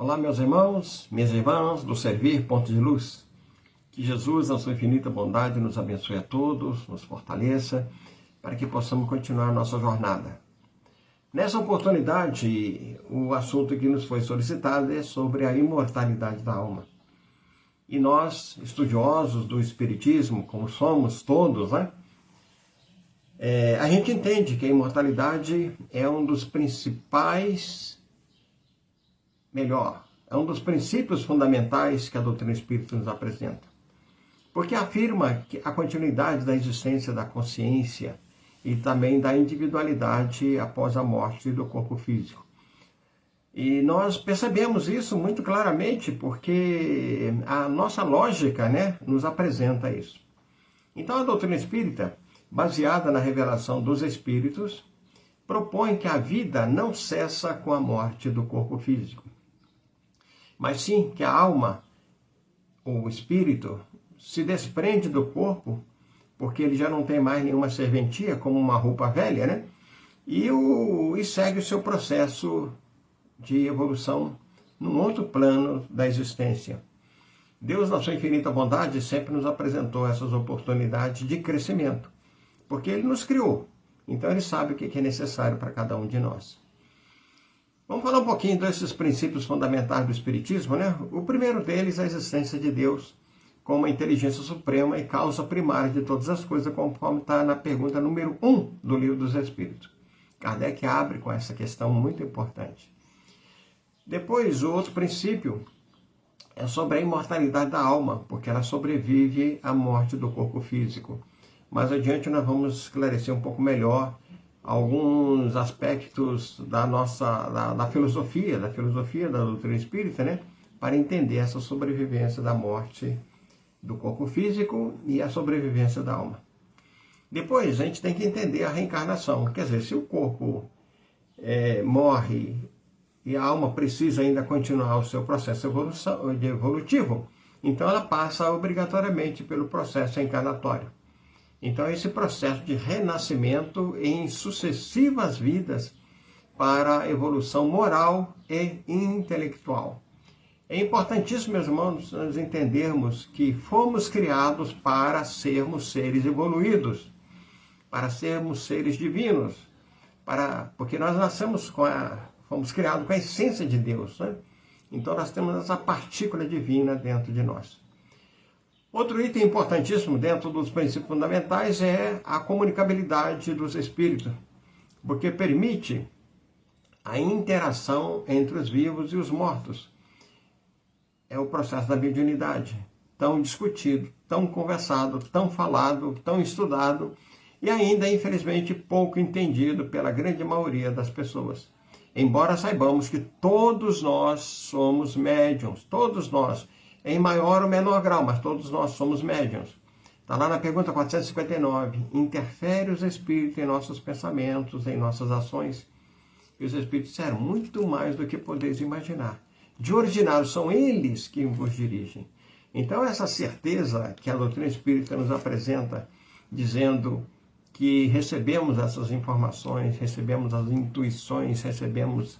Olá, meus irmãos, minhas irmãs do Servir Ponto de Luz. Que Jesus, na sua infinita bondade, nos abençoe a todos, nos fortaleça, para que possamos continuar a nossa jornada. Nessa oportunidade, o assunto que nos foi solicitado é sobre a imortalidade da alma. E nós, estudiosos do Espiritismo, como somos todos, né? A gente entende que a imortalidade é um dos é um dos princípios fundamentais que a doutrina espírita nos apresenta. Porque afirma que a continuidade da existência da consciência e também da individualidade após a morte do corpo físico. E nós percebemos isso muito claramente porque a nossa lógica, nos apresenta isso. Então a doutrina espírita, baseada na revelação dos espíritos, propõe que a vida não cessa com a morte do corpo físico, mas sim que a alma, o espírito, se desprende do corpo, porque ele já não tem mais nenhuma serventia, como uma roupa velha, e segue o seu processo de evolução num outro plano da existência. Deus, na sua infinita bondade, sempre nos apresentou essas oportunidades de crescimento, porque Ele nos criou, então Ele sabe o que é necessário para cada um de nós. Vamos falar um pouquinho desses princípios fundamentais do Espiritismo, O primeiro deles é a existência de Deus como a inteligência suprema e causa primária de todas as coisas, conforme está na pergunta número 1 do Livro dos Espíritos. Kardec abre com essa questão muito importante. Depois, o outro princípio é sobre a imortalidade da alma, porque ela sobrevive à morte do corpo físico. Mais adiante nós vamos esclarecer um pouco melhor alguns aspectos da filosofia da doutrina espírita, para entender essa sobrevivência da morte do corpo físico e a sobrevivência da alma. Depois a gente tem que entender a reencarnação, quer dizer, se o corpo morre e a alma precisa ainda continuar o seu processo evolutivo, então ela passa obrigatoriamente pelo processo encarnatório. Então, esse processo de renascimento em sucessivas vidas para a evolução moral e intelectual. É importantíssimo, meus irmãos, nós entendermos que fomos criados para sermos seres evoluídos, para sermos seres divinos, porque nós fomos criados com a essência de Deus, Então, nós temos essa partícula divina dentro de nós. Outro item importantíssimo dentro dos princípios fundamentais é a comunicabilidade dos espíritos, porque permite a interação entre os vivos e os mortos. É o processo da mediunidade, tão discutido, tão conversado, tão falado, tão estudado e ainda, infelizmente, pouco entendido pela grande maioria das pessoas. Embora saibamos que todos nós somos médiuns, todos nós, em maior ou menor grau, mas todos nós somos médiuns. Está lá na pergunta 459. Interfere os espíritos em nossos pensamentos, em nossas ações? E os espíritos disseram, muito mais do que podeis imaginar. De ordinário, são eles que vos dirigem. Então, essa certeza que a doutrina espírita nos apresenta, dizendo que recebemos essas informações, recebemos as intuições, recebemos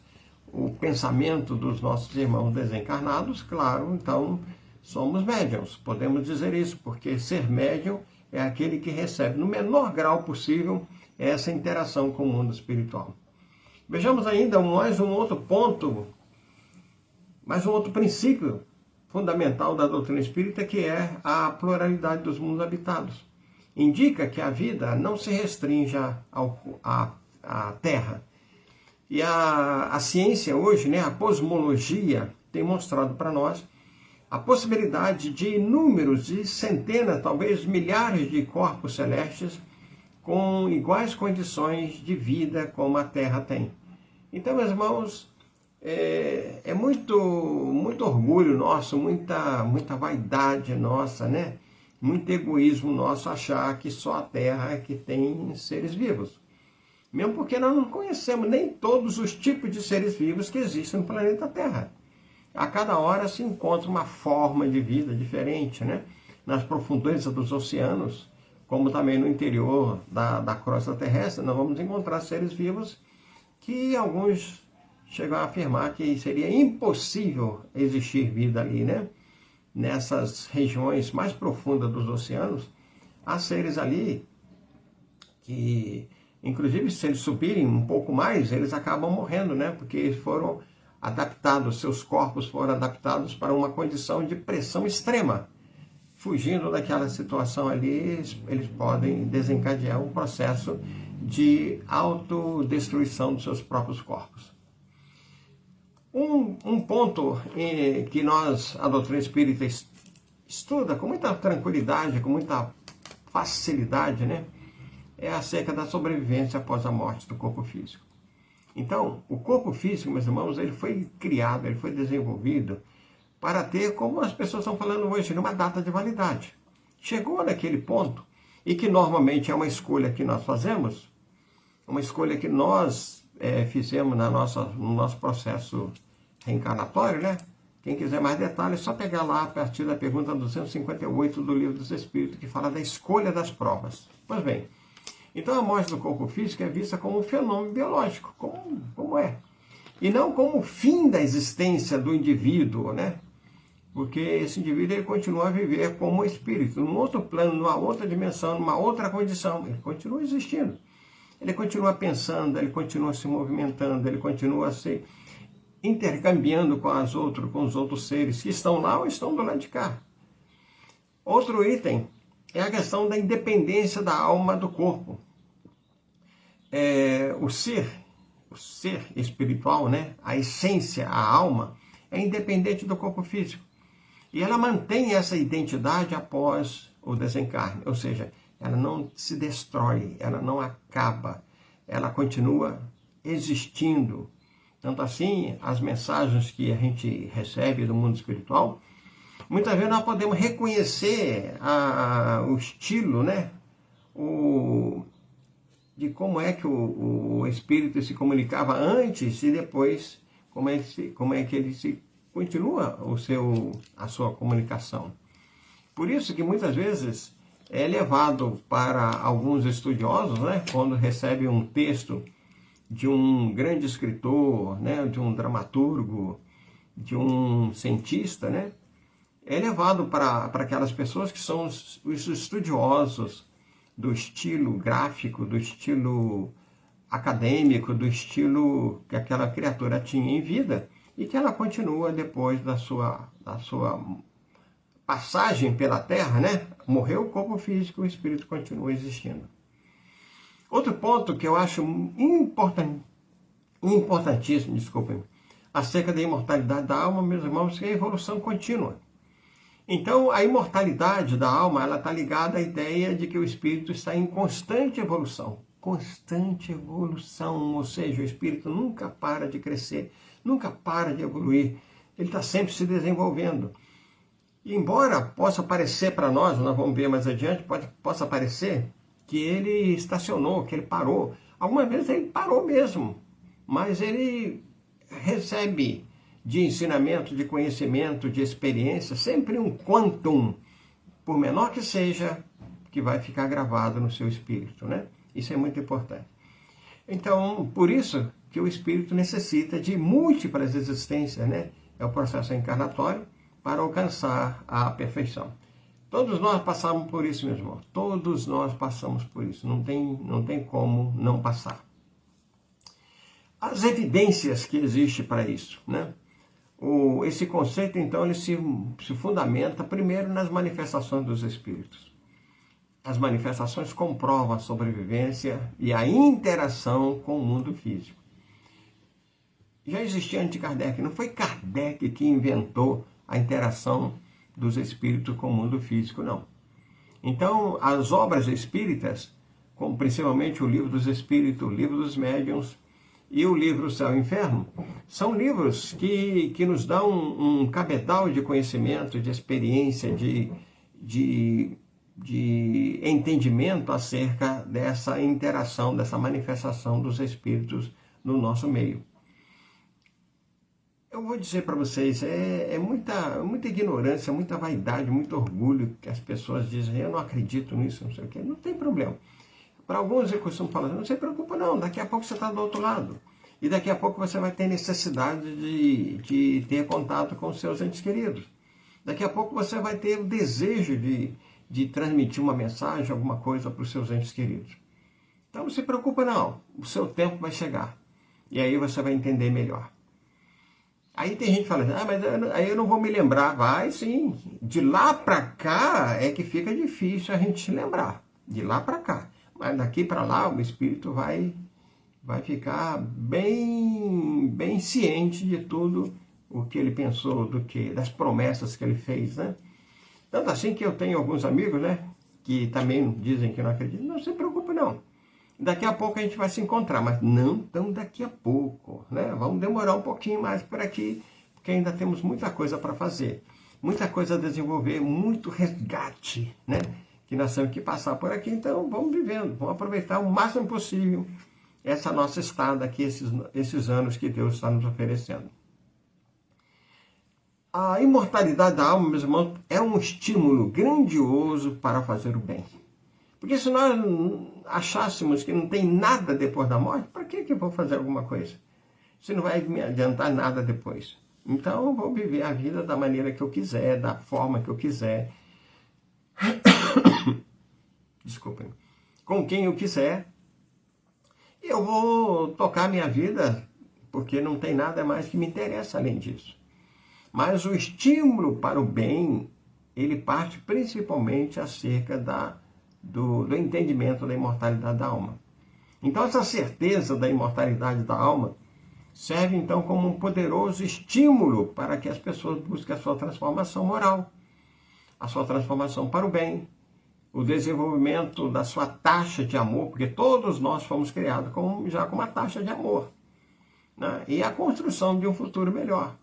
o pensamento dos nossos irmãos desencarnados, claro, então somos médiuns, podemos dizer isso, porque ser médium é aquele que recebe no menor grau possível essa interação com o mundo espiritual. Vejamos ainda mais um outro ponto, mais um outro princípio fundamental da doutrina espírita, que é a pluralidade dos mundos habitados. Indica que a vida não se restringe à Terra. E a ciência hoje, a cosmologia, tem mostrado para nós a possibilidade de inúmeros, de centenas, talvez milhares de corpos celestes com iguais condições de vida como a Terra tem. Então, meus irmãos, é muito orgulho nosso, muita vaidade nossa, muito egoísmo nosso achar que só a Terra é que tem seres vivos. Mesmo porque nós não conhecemos nem todos os tipos de seres vivos que existem no planeta Terra. A cada hora se encontra uma forma de vida diferente, Nas profundezas dos oceanos, como também no interior da crosta terrestre, nós vamos encontrar seres vivos que alguns chegam a afirmar que seria impossível existir vida ali, né? Nessas regiões mais profundas dos oceanos, há seres ali que, inclusive, se eles subirem um pouco mais, eles acabam morrendo, né? Porque eles foram adaptados, seus corpos foram adaptados para uma condição de pressão extrema. Fugindo daquela situação ali, eles podem desencadear um processo de autodestruição dos seus próprios corpos. Um ponto que a doutrina espírita estuda com muita tranquilidade, com muita facilidade, né? É acerca da sobrevivência após a morte do corpo físico. Então, o corpo físico, meus irmãos, ele foi criado, ele foi desenvolvido para ter, como as pessoas estão falando hoje, uma data de validade. Chegou naquele ponto, e que normalmente é uma escolha que nós fazemos, uma escolha que nós fizemos no nosso processo reencarnatório, né? Quem quiser mais detalhes, é só pegar lá a partir da pergunta 258 do Livro dos Espíritos, que fala da escolha das provas. Pois bem, então a morte do corpo físico é vista como um fenômeno biológico, como é. E não como o fim da existência do indivíduo, né? Porque esse indivíduo ele continua a viver como espírito, num outro plano, numa outra dimensão, numa outra condição. Ele continua existindo. Ele continua pensando, ele continua se movimentando, ele continua se intercambiando com os outros seres que estão lá ou estão do lado de cá. Outro item é a questão da independência da alma do corpo. O ser espiritual, né? A essência, a alma, é independente do corpo físico. E ela mantém essa identidade após o desencarne. Ou seja, ela não se destrói, ela não acaba, ela continua existindo. Tanto assim, as mensagens que a gente recebe do mundo espiritual, muitas vezes nós podemos reconhecer o estilo, né? De como é que o espírito se comunicava antes e depois, como é que ele continua a sua comunicação. Por isso que muitas vezes é levado para alguns estudiosos, né? Quando recebe um texto de um grande escritor, né? De um dramaturgo, de um cientista, né? É levado para aquelas pessoas que são os estudiosos do estilo gráfico, do estilo acadêmico, do estilo que aquela criatura tinha em vida e que ela continua depois da sua passagem pela Terra, né? Morreu o corpo físico, o espírito continua existindo. Outro ponto que eu acho importantíssimo, desculpem, acerca da imortalidade da alma, meus irmãos, é a evolução contínua. Então, a imortalidade da alma, ela está ligada à ideia de que o espírito está em constante evolução. Constante evolução, ou seja, o espírito nunca para de crescer, nunca para de evoluir. Ele está sempre se desenvolvendo. E embora possa parecer para nós vamos ver mais adiante, possa parecer que ele estacionou, que ele parou. Algumas vezes ele parou mesmo, mas ele recebe de ensinamento, de conhecimento, de experiência, sempre um quantum, por menor que seja, que vai ficar gravado no seu espírito, né? Isso é muito importante. Então, por isso que o espírito necessita de múltiplas existências, né? É o processo encarnatório para alcançar a perfeição. Todos nós passamos por isso, meu irmão. Todos nós passamos por isso. Não tem como não passar. As evidências que existem para isso, né? Esse conceito, então, ele se fundamenta primeiro nas manifestações dos espíritos. As manifestações comprovam a sobrevivência e a interação com o mundo físico. Já existia antes de Kardec, não foi Kardec que inventou a interação dos espíritos com o mundo físico, não. Então, as obras espíritas, como principalmente o Livro dos Espíritos, o Livro dos Médiuns e o livro Céu e Inferno, são livros que nos dão um cabedal de conhecimento, de experiência, de entendimento acerca dessa interação, dessa manifestação dos espíritos no nosso meio. Eu vou dizer para vocês, é muita ignorância, muita vaidade, muito orgulho que as pessoas dizem, eu não acredito nisso, não sei o quê. Não tem problema. Para alguns eu costumo falar, não se preocupa não, daqui a pouco você está do outro lado. E daqui a pouco você vai ter necessidade de ter contato com os seus entes queridos. Daqui a pouco você vai ter o desejo de transmitir uma mensagem, alguma coisa para os seus entes queridos. Então não se preocupa não, o seu tempo vai chegar. E aí você vai entender melhor. Aí tem gente que fala, mas aí eu não vou me lembrar. Vai sim, de lá para cá é que fica difícil a gente se lembrar. De lá para cá. Mas daqui para lá o Espírito vai ficar bem ciente de tudo o que ele pensou, das promessas que ele fez, né? Tanto assim que eu tenho alguns amigos, né, que também dizem que não acreditam. Não se preocupe não. Daqui a pouco a gente vai se encontrar, mas não tão daqui a pouco, né? Vamos demorar um pouquinho mais por aqui, porque ainda temos muita coisa para fazer, muita coisa a desenvolver, muito resgate, né? Que nós temos que passar por aqui, então vamos vivendo, vamos aproveitar o máximo possível essa nossa estada aqui, esses anos que Deus está nos oferecendo. A imortalidade da alma, meus irmãos, é um estímulo grandioso para fazer o bem. Porque se nós achássemos que não tem nada depois da morte, para que eu vou fazer alguma coisa? Se não vai me adiantar nada depois. Então eu vou viver a vida da maneira que eu quiser, da forma que eu quiser. Desculpem. Com quem eu quiser. E eu vou tocar a minha vida, porque não tem nada mais que me interessa além disso. Mas o estímulo para o bem, ele parte principalmente acerca do entendimento da imortalidade da alma. Então essa certeza da imortalidade da alma serve então como um poderoso estímulo para que as pessoas busquem a sua transformação moral, a sua transformação para o bem, o desenvolvimento da sua taxa de amor, porque todos nós fomos criados já com uma taxa de amor, né? E a construção de um futuro melhor,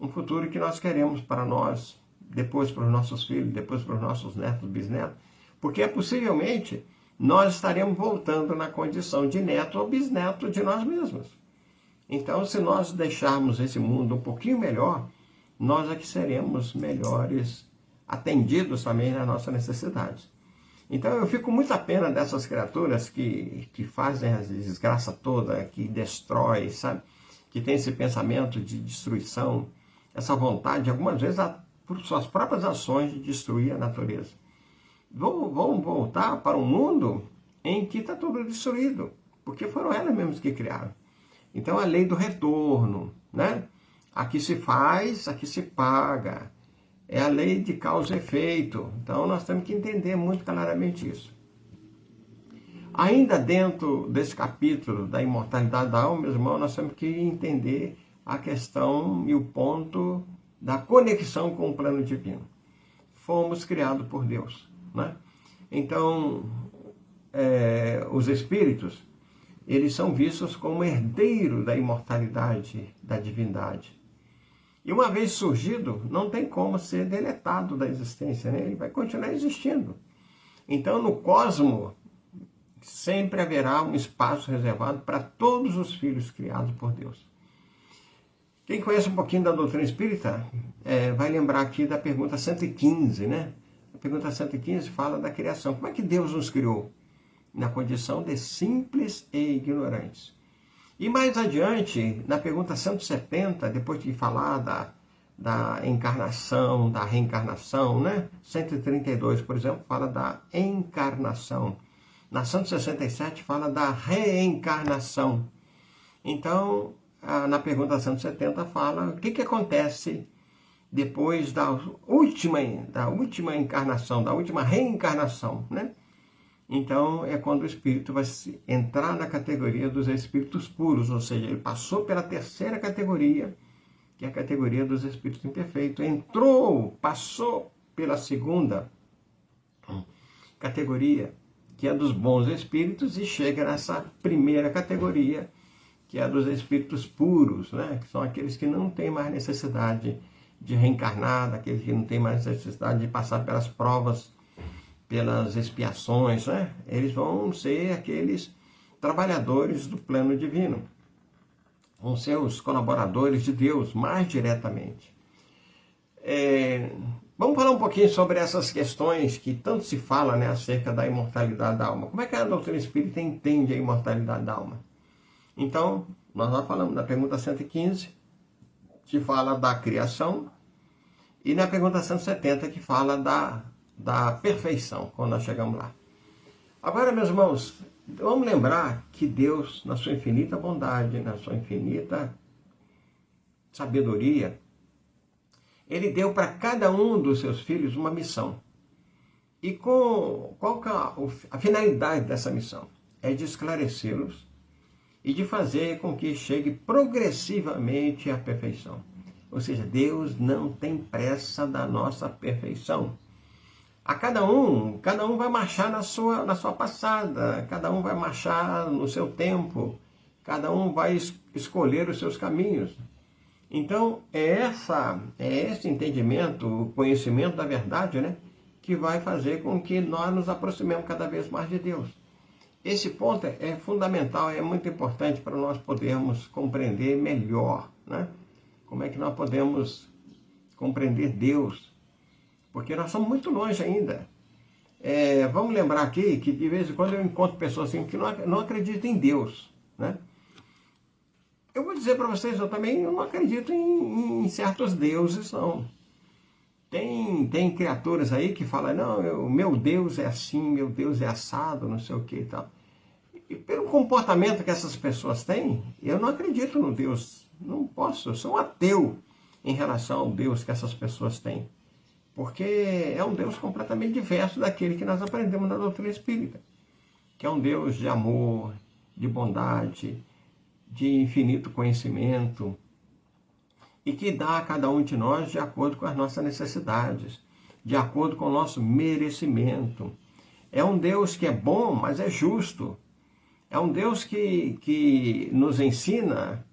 um futuro que nós queremos para nós, depois para os nossos filhos, depois para os nossos netos, bisnetos, porque possivelmente nós estaremos voltando na condição de neto ou bisneto de nós mesmos. Então, se nós deixarmos esse mundo um pouquinho melhor, nós é que seremos melhores atendidos também nas nossas necessidades. Então, eu fico muito a pena dessas criaturas que fazem a desgraça toda, que destrói, sabe? Que tem esse pensamento de destruição, essa vontade, algumas vezes, por suas próprias ações, de destruir a natureza. Vão voltar para um mundo em que está tudo destruído, porque foram elas mesmas que criaram. Então, a lei do retorno, né? Aqui se faz, aqui se paga. É a lei de causa e efeito. Então, nós temos que entender muito claramente isso. Ainda dentro desse capítulo da imortalidade da alma, meus irmãos, nós temos que entender a questão e o ponto da conexão com o plano divino. Fomos criados por Deus, né? Então, os espíritos, eles são vistos como herdeiros da imortalidade, da divindade. E uma vez surgido, não tem como ser deletado da existência, né? Ele vai continuar existindo. Então, no cosmos, sempre haverá um espaço reservado para todos os filhos criados por Deus. Quem conhece um pouquinho da doutrina espírita, vai lembrar aqui da pergunta 115, né? A pergunta 115 fala da criação. Como é que Deus nos criou? Na condição de simples e ignorantes. E mais adiante, na pergunta 170, depois de falar da encarnação, da reencarnação, né? 132, por exemplo, fala da encarnação. Na 167 fala da reencarnação. Então, na pergunta 170 fala o que acontece depois da última encarnação, da última reencarnação, né? Então, é quando o espírito vai entrar na categoria dos espíritos puros, ou seja, ele passou pela terceira categoria, que é a categoria dos espíritos imperfeitos, passou pela segunda categoria, que é dos bons espíritos, e chega nessa primeira categoria, que é a dos espíritos puros, né? Que são aqueles que não têm mais necessidade de reencarnar, aqueles que não têm mais necessidade de passar pelas provas, pelas expiações, né? Eles vão ser aqueles trabalhadores do plano divino, vão ser os colaboradores de Deus mais diretamente. Vamos falar um pouquinho sobre essas questões que tanto se fala, né, acerca da imortalidade da alma. Como é que a doutrina espírita entende a imortalidade da alma? Então, Nós já falamos na pergunta 115, que fala da criação, e na pergunta 170, que fala da perfeição, quando nós chegamos lá. Agora, meus irmãos, vamos lembrar que Deus, na sua infinita bondade, na sua infinita sabedoria, Ele deu para cada um dos seus filhos uma missão. E qual que é a finalidade dessa missão? É de esclarecê-los e de fazer com que chegue progressivamente à perfeição. Ou seja, Deus não tem pressa da nossa perfeição. A cada um vai marchar na sua passada, cada um vai marchar no seu tempo, cada um vai escolher os seus caminhos. Então, é esse entendimento, o conhecimento da verdade, né, que vai fazer com que nós nos aproximemos cada vez mais de Deus. Esse ponto é fundamental, é muito importante para nós podermos compreender melhor, né? Como é que nós podemos compreender Deus? Porque nós somos muito longe ainda. Vamos lembrar aqui que de vez em quando eu encontro pessoas assim que não acreditam em Deus, né? Eu vou dizer para vocês, eu também não acredito em certos deuses, não. Tem criaturas aí que falam, não, o meu Deus é assim, meu Deus é assado, não sei o que e tal. E pelo comportamento que essas pessoas têm, eu não acredito no Deus. Não posso, eu sou um ateu em relação ao Deus que essas pessoas têm. Porque é um Deus completamente diverso daquele que nós aprendemos na doutrina espírita. Que é um Deus de amor, de bondade, de infinito conhecimento, e que dá a cada um de nós de acordo com as nossas necessidades, de acordo com o nosso merecimento. É um Deus que é bom, mas é justo. É um Deus que nos ensina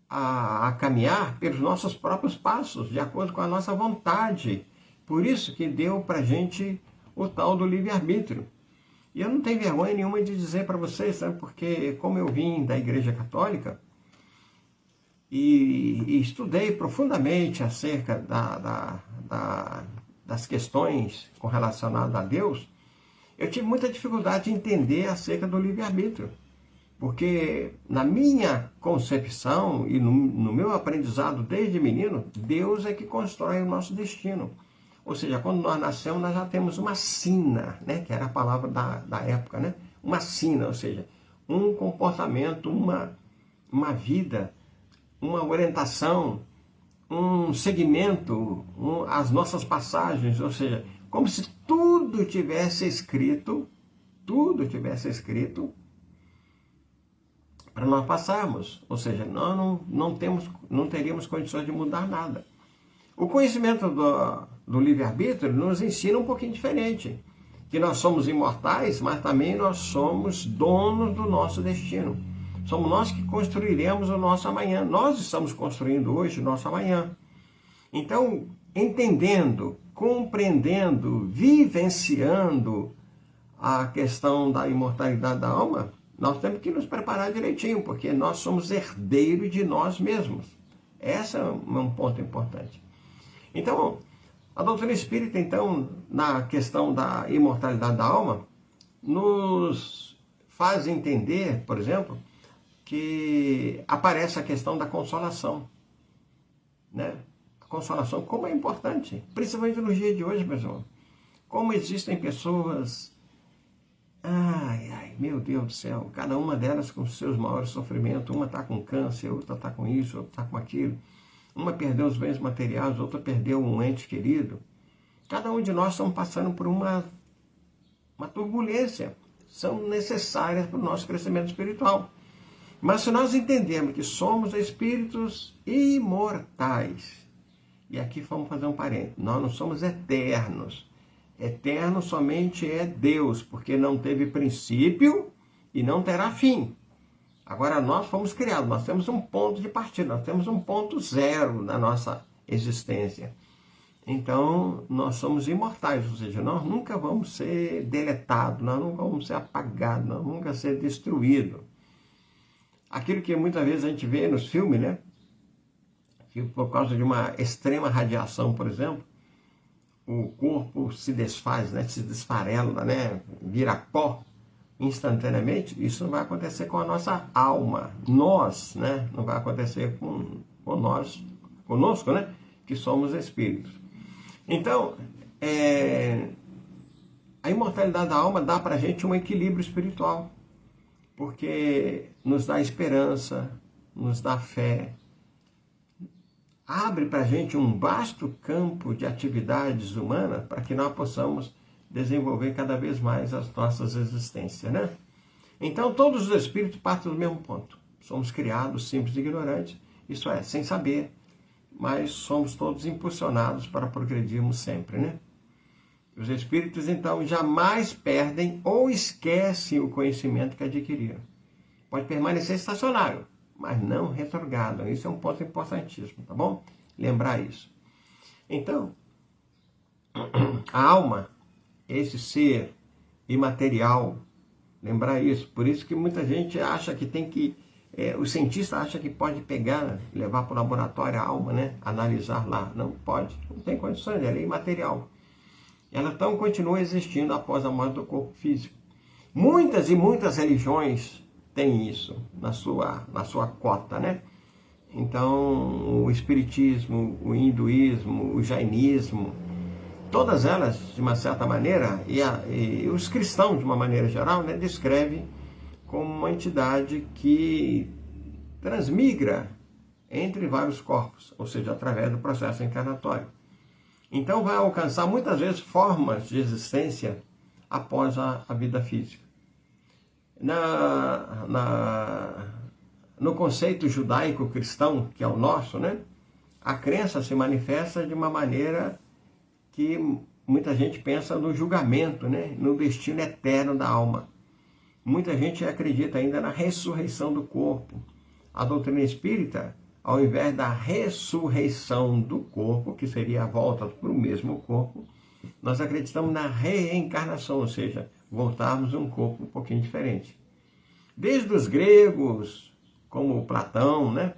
a caminhar pelos nossos próprios passos, de acordo com a nossa vontade. Por isso que deu para a gente o tal do livre-arbítrio. E eu não tenho vergonha nenhuma de dizer para vocês, sabe? Porque como eu vim da Igreja Católica, e estudei profundamente acerca das questões relacionadas a Deus, eu tive muita dificuldade de entender acerca do livre-arbítrio. Porque na minha concepção e no meu aprendizado desde menino, Deus é que constrói o nosso destino. Ou seja, quando nós nascemos, nós já temos uma sina, né? Que era a palavra da época, né? Uma sina, ou seja, um comportamento, uma vida, uma orientação, um segmento, as nossas passagens, ou seja, como se tudo tivesse escrito para nós passarmos, ou seja, nós não teríamos condições de mudar nada. O conhecimento do livre-arbítrio nos ensina um pouquinho diferente, que nós somos imortais, mas também nós somos donos do nosso destino. Somos nós que construiremos o nosso amanhã. Nós estamos construindo hoje o nosso amanhã. Então, entendendo, compreendendo, vivenciando a questão da imortalidade da alma, nós temos que nos preparar direitinho, porque nós somos herdeiros de nós mesmos. Esse é um ponto importante. Então, a doutrina espírita, então, na questão da imortalidade da alma, nos faz entender, por exemplo, que aparece a questão da consolação, né? A consolação, como é importante, principalmente nos dias de hoje, pessoal. Como existem pessoas, meu Deus do céu, cada uma delas com seus maiores sofrimentos, uma está com câncer, outra está com isso, outra está com aquilo, uma perdeu os bens materiais, outra perdeu um ente querido. Cada um de nós estamos passando por uma turbulência, são necessárias para o nosso crescimento espiritual. Mas se nós entendermos que somos espíritos imortais, e aqui vamos fazer um parênteses, nós não somos eternos. Eterno somente é Deus, porque não teve princípio e não terá fim. Agora nós fomos criados, nós temos um ponto de partida, nós temos um ponto zero na nossa existência. Então nós somos imortais, ou seja, nós nunca vamos ser deletados, nós nunca vamos ser apagados, nós nunca vamos ser destruídos. Aquilo que muitas vezes a gente vê nos filmes, né? Que por causa de uma extrema radiação, por exemplo, o corpo se desfaz, né? Se desfarela, né? Vira pó. instantaneamente, isso não vai acontecer com a nossa alma. Nós, né? Não vai acontecer com nós, conosco, né? Que somos espíritos. Então, a imortalidade da alma dá para a gente um equilíbrio espiritual, porque nos dá esperança, nos dá fé, abre para a gente um vasto campo de atividades humanas para que nós possamos desenvolver cada vez mais as nossas existências, né? Então, todos os espíritos partem do mesmo ponto. Somos criados simples e ignorantes, isso é, sem saber, mas somos todos impulsionados para progredirmos sempre, né? Os espíritos, então, jamais perdem ou esquecem o conhecimento que adquiriram. Pode permanecer estacionário, mas não retrogradam. Isso é um ponto importantíssimo, tá bom? Lembrar isso. Então, a alma, esse ser imaterial, lembrar isso. Por isso que muita gente acha que tem que... o cientista acha que pode pegar, levar para o laboratório a alma, né? Analisar lá. Não pode, não tem condições, ela é imaterial. Ela então continua existindo após a morte do corpo físico. Muitas e muitas religiões têm isso na sua cota, né? Então, o espiritismo, o hinduísmo, o jainismo, todas elas, de uma certa maneira, e os cristãos, de uma maneira geral, né, descrevem como uma entidade que transmigra entre vários corpos, ou seja, através do processo encarnatório. Então vai alcançar muitas vezes formas de existência após a vida física. No conceito judaico-cristão, que é o nosso, né, a crença se manifesta de uma maneira que muita gente pensa no julgamento, né, no destino eterno da alma. Muita gente acredita ainda na ressurreição do corpo. A doutrina espírita, ao invés da ressurreição do corpo, que seria a volta para o mesmo corpo, nós acreditamos na reencarnação, ou seja, voltarmos a um corpo um pouquinho diferente. Desde os gregos, como Platão, né,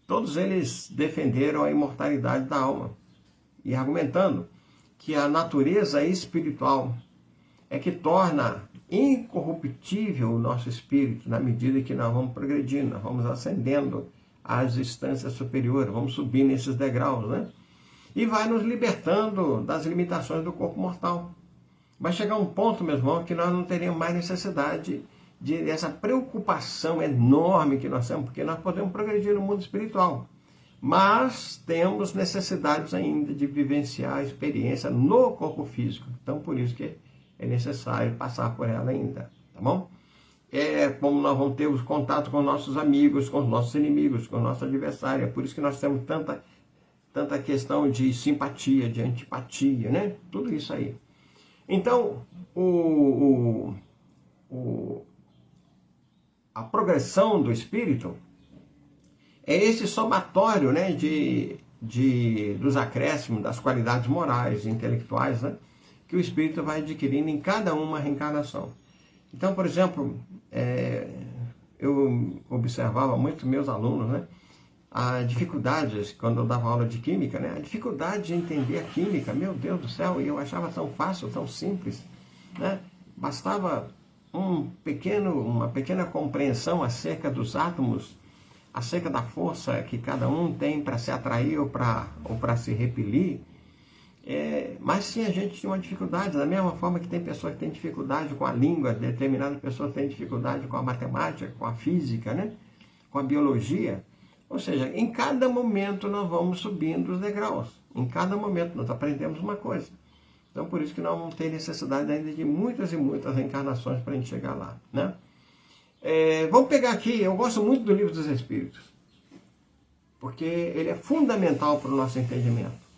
todos eles defenderam a imortalidade da alma e argumentando que a natureza espiritual é que torna incorruptível o nosso espírito na medida que nós vamos progredindo, nós vamos ascendendo às instâncias superiores, vamos subir nesses degraus, né? E vai nos libertando das limitações do corpo mortal. Vai chegar um ponto, meu irmão, que nós não teremos mais necessidade dessa preocupação enorme que nós temos, porque nós podemos progredir no mundo espiritual. Mas temos necessidades ainda de vivenciar a experiência no corpo físico. Então, por isso que é necessário passar por ela ainda, tá bom? Como nós vamos ter os contatos com nossos amigos, com os nossos inimigos, com o nosso adversário. É por isso que nós temos tanta questão de simpatia, de antipatia, né? Tudo isso aí. Então, a progressão do espírito é esse somatório, né, dos acréscimos, das qualidades morais e intelectuais, né, que o espírito vai adquirindo em cada uma reencarnação. Então, por exemplo, eu observava muito meus alunos, né, a dificuldades, quando eu dava aula de química, né, a dificuldade de entender a química, meu Deus do céu, e eu achava tão fácil, tão simples, né, bastava uma pequena compreensão acerca dos átomos, acerca da força que cada um tem para se atrair ou para se repelir. Mas sim, a gente tem uma dificuldade, da mesma forma que tem pessoas que têm dificuldade com a língua, determinadas pessoas têm dificuldade com a matemática, com a física, né? Com a biologia. Ou seja, em cada momento nós vamos subindo os degraus, em cada momento nós aprendemos uma coisa. Então, por isso que nós vamos ter necessidade ainda de muitas e muitas reencarnações para a gente chegar lá, né? Vamos pegar aqui, eu gosto muito do Livro dos Espíritos, porque ele é fundamental para o nosso entendimento.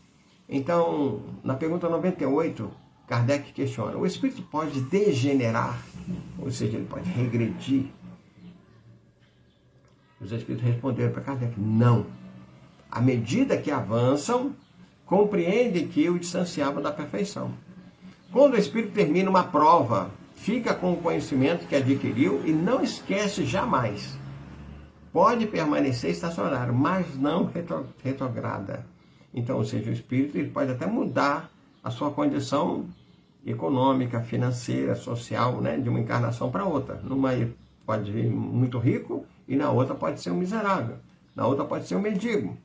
Então, na pergunta 98, Kardec questiona, o espírito pode degenerar, ou seja, ele pode regredir? Os espíritos responderam para Kardec, não. À medida que avançam, compreendem que o distanciavam da perfeição. Quando o espírito termina uma prova, fica com o conhecimento que adquiriu e não esquece jamais. Pode permanecer estacionário, mas não retrograda. Então, ou seja, o espírito ele pode até mudar a sua condição econômica, financeira, social, né? De uma encarnação para outra. Numa pode vir muito rico e na outra pode ser um miserável. Na outra pode ser um mendigo.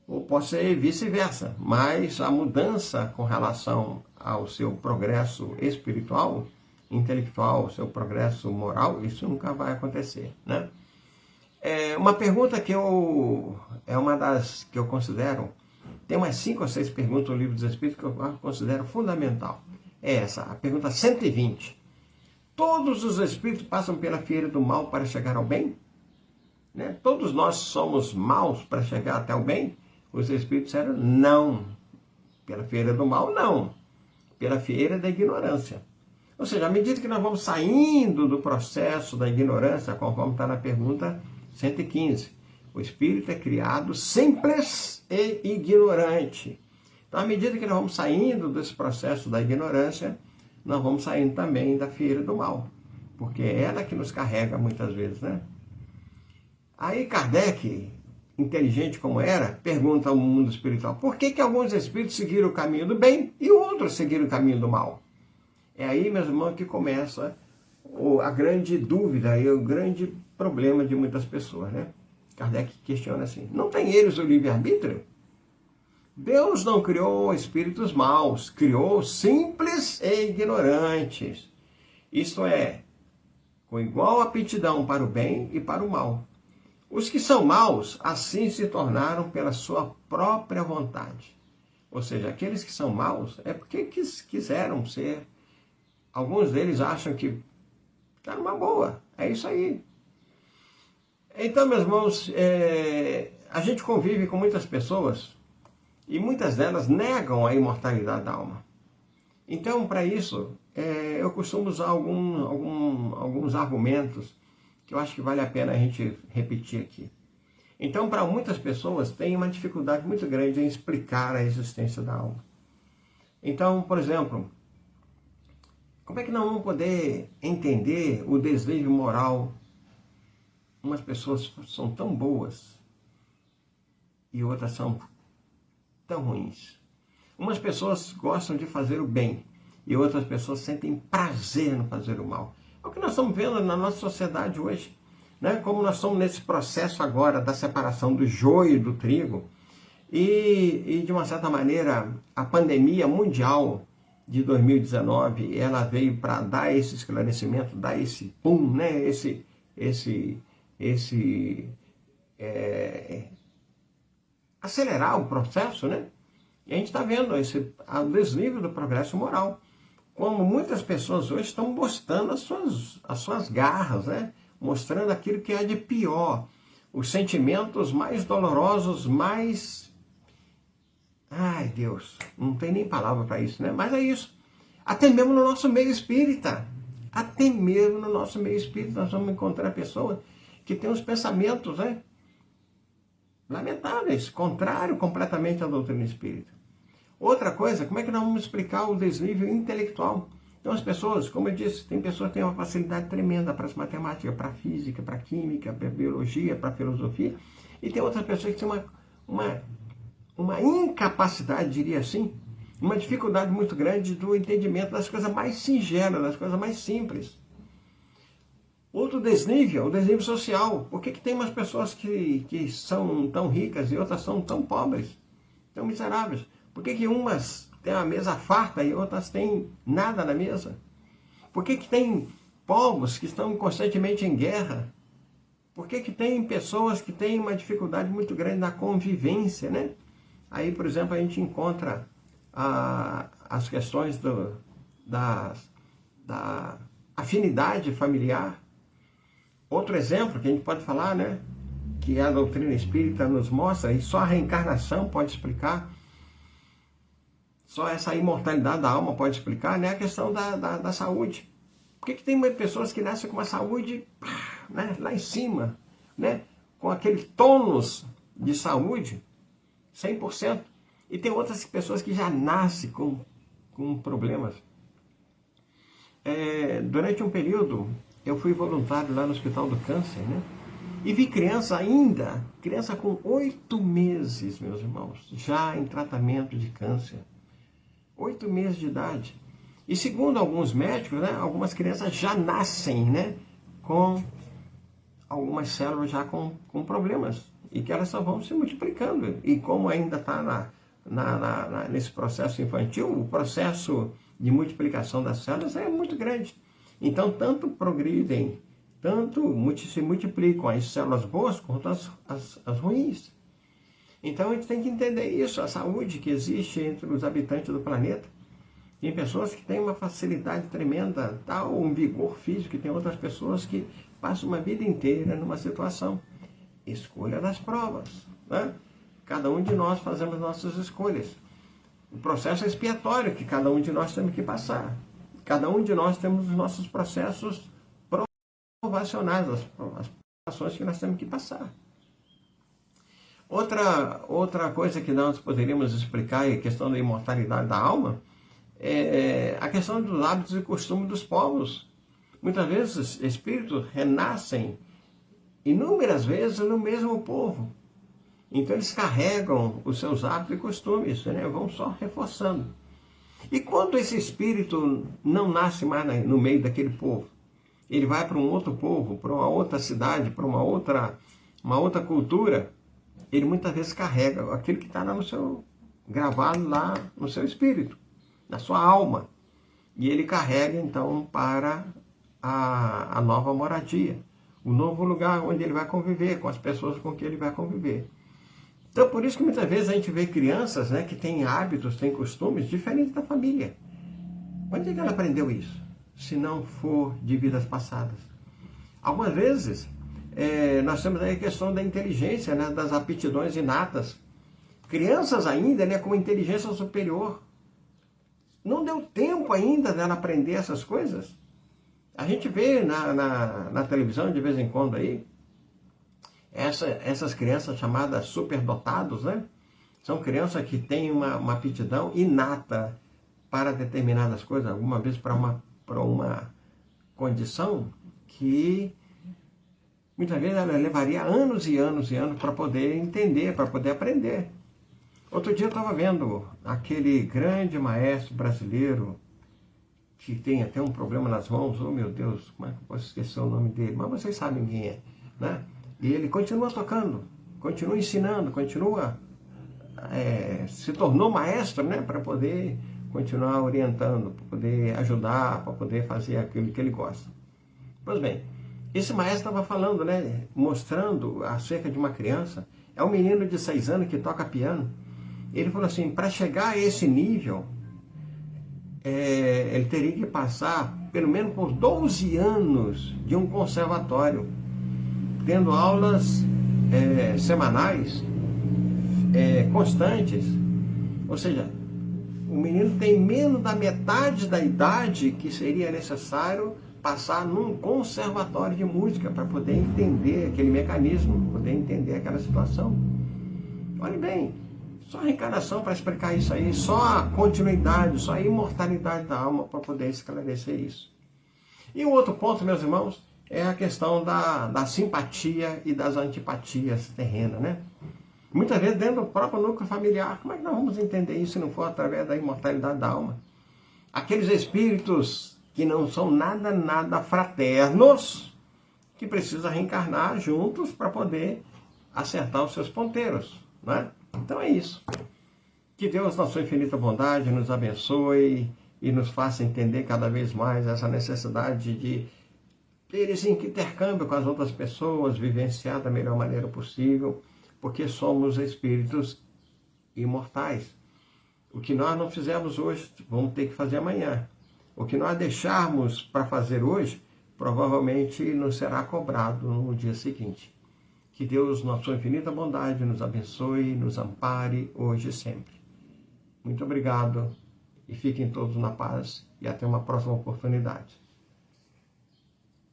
Ou pode ser vice-versa. Mas a mudança com relação ao seu progresso espiritual, intelectual, seu progresso moral, isso nunca vai acontecer, né? Uma pergunta que é uma das que eu considero, tem umas 5 ou 6 perguntas no Livro dos Espíritos que eu considero fundamental. É essa, a pergunta 120. Todos os espíritos passam pela fieira do mal para chegar ao bem? Né? Todos nós somos maus para chegar até o bem? Os espíritos disseram não. Pela fieira do mal, não. Pela fieira da ignorância. Ou seja, à medida que nós vamos saindo do processo da ignorância, conforme está na pergunta 115, o espírito é criado simples e ignorante. Então, à medida que nós vamos saindo desse processo da ignorância, nós vamos saindo também da fieira do mal. Porque é ela que nos carrega muitas vezes, né? Aí Kardec, inteligente como era, pergunta ao mundo espiritual, por que alguns espíritos seguiram o caminho do bem e outros seguiram o caminho do mal? É aí, meus irmãos, que começa a grande dúvida e o grande problema de muitas pessoas, né? Kardec questiona assim, não tem eles o livre-arbítrio? Deus não criou espíritos maus, criou simples e ignorantes. Isto é, com igual aptidão para o bem e para o mal. Os que são maus, assim se tornaram pela sua própria vontade. Ou seja, aqueles que são maus é porque quiseram ser. Alguns deles acham que está numa boa, é isso aí. Então, meus irmãos, a gente convive com muitas pessoas e muitas delas negam a imortalidade da alma. Então, para isso, eu costumo usar alguns argumentos que eu acho que vale a pena a gente repetir aqui. Então, para muitas pessoas, tem uma dificuldade muito grande em explicar a existência da alma. Então, por exemplo, como é que nós vamos poder entender o desvio moral? Umas pessoas são tão boas e outras são tão ruins. Umas pessoas gostam de fazer o bem e outras pessoas sentem prazer no fazer o mal. É o que nós estamos vendo na nossa sociedade hoje, né? Como nós estamos nesse processo agora da separação do joio e do trigo e de uma certa maneira, a pandemia mundial de 2019, ela veio para dar esse esclarecimento, dar esse pum, né? Acelerar o processo, né? E a gente está vendo o desnível do progresso moral. Como muitas pessoas hoje estão mostrando as suas garras, né? Mostrando aquilo que há de pior. Os sentimentos mais dolorosos, mais... Ai, Deus, não tem nem palavra para isso, né? Mas é isso. Até mesmo no nosso meio espírita. Até mesmo no nosso meio espírita nós vamos encontrar pessoas que têm uns pensamentos, né? Lamentáveis, contrário completamente à doutrina espírita. Outra coisa, como é que nós vamos explicar o desnível intelectual? Então as pessoas, como eu disse, tem pessoas que têm uma facilidade tremenda para as matemáticas, para a física, para a química, para a biologia, para a filosofia, e tem outras pessoas que têm uma incapacidade, diria assim, uma dificuldade muito grande do entendimento das coisas mais singelas, das coisas mais simples. Outro desnível, o desnível social. Por que tem umas pessoas que são tão ricas e outras são tão pobres, tão miseráveis? Por que umas têm a mesa farta e outras têm nada na mesa? Por que tem povos que estão constantemente em guerra? Por que tem pessoas que têm uma dificuldade muito grande na convivência, né? Aí, por exemplo, a gente encontra as questões da afinidade familiar. Outro exemplo que a gente pode falar, né? Que a doutrina espírita nos mostra, e só a reencarnação pode explicar, só essa imortalidade da alma pode explicar, né? A questão da saúde. Por que tem pessoas que nascem com uma saúde, né, lá em cima, né? Com aquele tônus de saúde, 100%. E tem outras pessoas que já nascem com problemas. Durante um período, eu fui voluntário lá no Hospital do Câncer, né? E vi criança com 8 meses, meus irmãos, já em tratamento de câncer. 8 meses de idade. E segundo alguns médicos, né, algumas crianças já nascem, né, com algumas células já com problemas, e que elas só vão se multiplicando. E como ainda está nesse processo infantil, o processo de multiplicação das células é muito grande. Então, tanto progridem, tanto se multiplicam as células boas quanto as ruins. Então, a gente tem que entender isso, a saúde que existe entre os habitantes do planeta. Tem pessoas que têm uma facilidade tremenda, um vigor físico, e tem outras pessoas que passam uma vida inteira numa situação. Escolha das provas, né? Cada um de nós fazemos nossas escolhas. O processo expiatório que cada um de nós temos que passar. Cada um de nós temos os nossos processos provacionais, as provações que nós temos que passar. Outra coisa que nós poderíamos explicar, é a questão da imortalidade da alma, é a questão dos hábitos e costumes dos povos. Muitas vezes, espíritos renascem inúmeras vezes no mesmo povo. Então, eles carregam os seus hábitos e costumes, né? Vão só reforçando. E quando esse espírito não nasce mais no meio daquele povo, ele vai para um outro povo, para uma outra cidade, para uma outra cultura, ele muitas vezes carrega aquilo que está lá gravado lá no seu espírito, na sua alma. E ele carrega, então, para a nova moradia, o novo lugar onde ele vai conviver, com as pessoas com que ele vai conviver. Então, por isso que muitas vezes a gente vê crianças, né, que têm hábitos, têm costumes diferentes da família. Onde é que ela aprendeu isso? Se não for de vidas passadas. Algumas vezes, nós temos aí a questão da inteligência, né, das aptidões inatas. Crianças ainda, né, com inteligência superior. Não deu tempo ainda dela aprender essas coisas. A gente vê na televisão, de vez em quando aí, essas crianças chamadas superdotados, né? São crianças que têm uma aptidão inata para determinadas coisas, alguma vez para uma condição que muitas vezes ela levaria anos e anos e anos para poder entender, para poder aprender. Outro dia eu estava vendo aquele grande maestro brasileiro que tem até um problema nas mãos. Oh, meu Deus, como é que eu posso esquecer o nome dele? Mas vocês sabem quem é, né? E ele continua tocando, continua ensinando, se tornou maestro, né? Para poder continuar orientando, para poder ajudar, para poder fazer aquilo que ele gosta. Pois bem, esse maestro estava falando, né? Mostrando acerca de uma criança. É um menino de 6 anos que toca piano. Ele falou assim, para chegar a esse nível, ele teria que passar pelo menos por 12 anos de um conservatório, tendo aulas semanais, constantes. Ou seja, o menino tem menos da metade da idade que seria necessário passar num conservatório de música para poder entender aquele mecanismo, poder entender aquela situação. Olha bem, só a reencarnação para explicar isso aí, só a continuidade, só a imortalidade da alma para poder esclarecer isso. E o outro ponto, meus irmãos, é a questão da simpatia e das antipatias terrenas, né? Muitas vezes dentro do próprio núcleo familiar. Como é que nós vamos entender isso se não for através da imortalidade da alma? Aqueles espíritos que não são nada fraternos, que precisam reencarnar juntos para poder acertar os seus ponteiros, né? Então é isso. Que Deus, na sua infinita bondade, nos abençoe e nos faça entender cada vez mais essa necessidade de ter esse intercâmbio com as outras pessoas, vivenciar da melhor maneira possível, porque somos espíritos imortais. O que nós não fizemos hoje, vamos ter que fazer amanhã. O que nós deixarmos para fazer hoje, provavelmente nos será cobrado no dia seguinte. Que Deus, na sua infinita bondade, nos abençoe, nos ampare hoje e sempre. Muito obrigado e fiquem todos na paz e até uma próxima oportunidade.